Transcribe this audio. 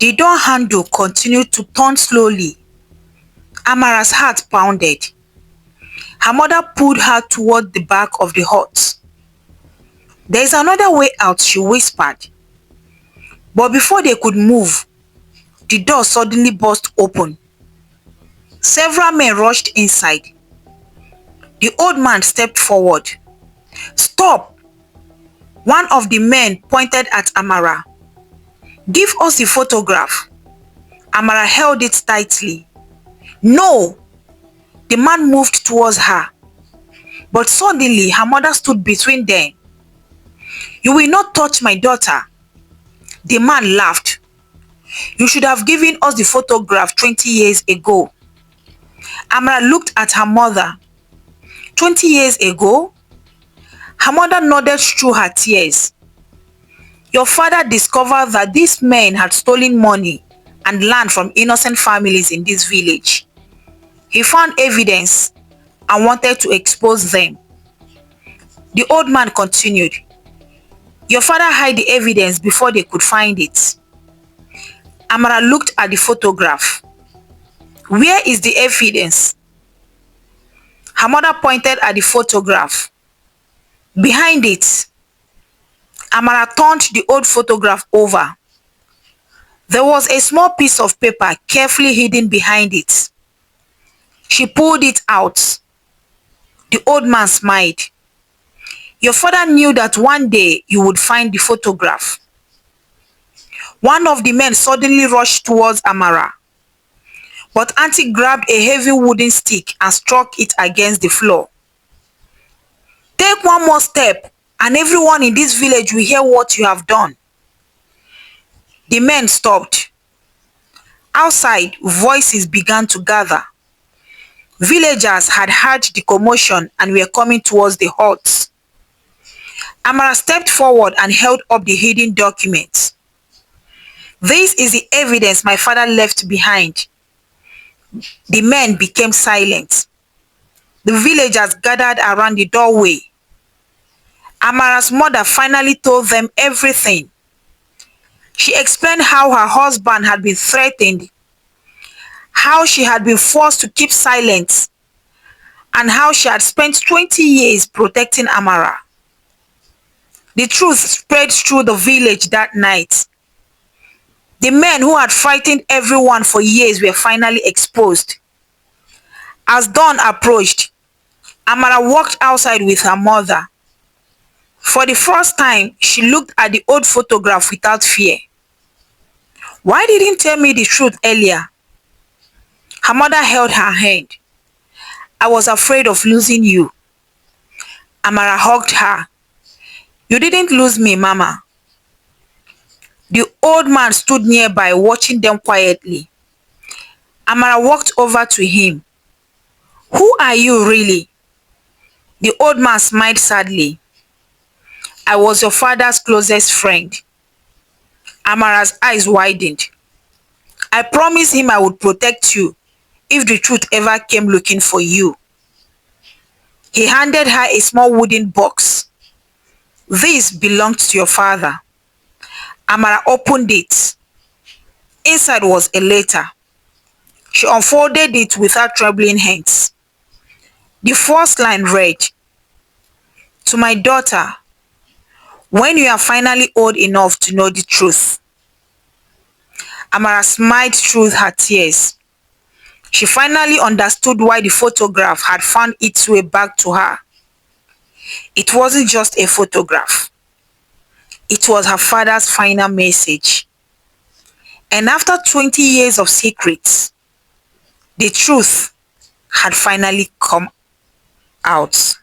The door handle continued to turn slowly. Amara's heart pounded. Her mother pulled her toward the back of the hut. "There is another way out," she whispered. But before they could move, the door suddenly burst open. Several men rushed inside. The old man stepped forward. "Stop!" One of the men pointed at Amara. "Give us the photograph." Amara held it tightly. "No!" The man moved towards her. But suddenly her mother stood between them. "You will not touch my daughter." The man laughed. "You should have given us the photograph 20 years ago." Amara looked at her mother. 20 years ago? Her mother nodded through her tears. "Your father discovered that these men had stolen money and land from innocent families in this village. He found evidence and wanted to expose them." The old man continued. "Your father hid the evidence before they could find it." Amara looked at the photograph. "Where is the evidence?" Her mother pointed at the photograph. "Behind it." Amara turned the old photograph over. There was a small piece of paper carefully hidden behind it. She pulled it out. The old man smiled. "Your father knew that one day you would find the photograph." One of the men suddenly rushed towards Amara. But Auntie grabbed a heavy wooden stick and struck it against the floor. "Take one more step, and everyone in this village will hear what you have done." The men stopped. Outside, voices began to gather. Villagers had heard the commotion and were coming towards the hut. Amara stepped forward and held up the hidden documents. "This is the evidence my father left behind." The men became silent. The villagers gathered around the doorway. Amara's mother finally told them everything. She explained how her husband had been threatened, how she had been forced to keep silent, and how she had spent 20 years protecting Amara. The truth spread through the village that night. The men who had frightened everyone for years were finally exposed. As dawn approached, Amara walked outside with her mother. For the first time, she looked at the old photograph without fear. "Why didn't you tell me the truth earlier?" Her mother held her hand. "I was afraid of losing you." Amara hugged her. "You didn't lose me, Mama." The old man stood nearby watching them quietly. Amara walked over to him. "Who are you really?" The old man smiled sadly. "I was your father's closest friend." Amara's eyes widened. "I promised him I would protect you if the truth ever came looking for you." He handed her a small wooden box. "This belonged to your father." Amara opened it. Inside was a letter. She unfolded it without trembling hands. The first line read, "To my daughter, when you are finally old enough to know the truth." Amara smiled through her tears. She finally understood why the photograph had found its way back to her. It wasn't just a photograph. It was her father's final message. And after 20 years of secrets, the truth had finally come out.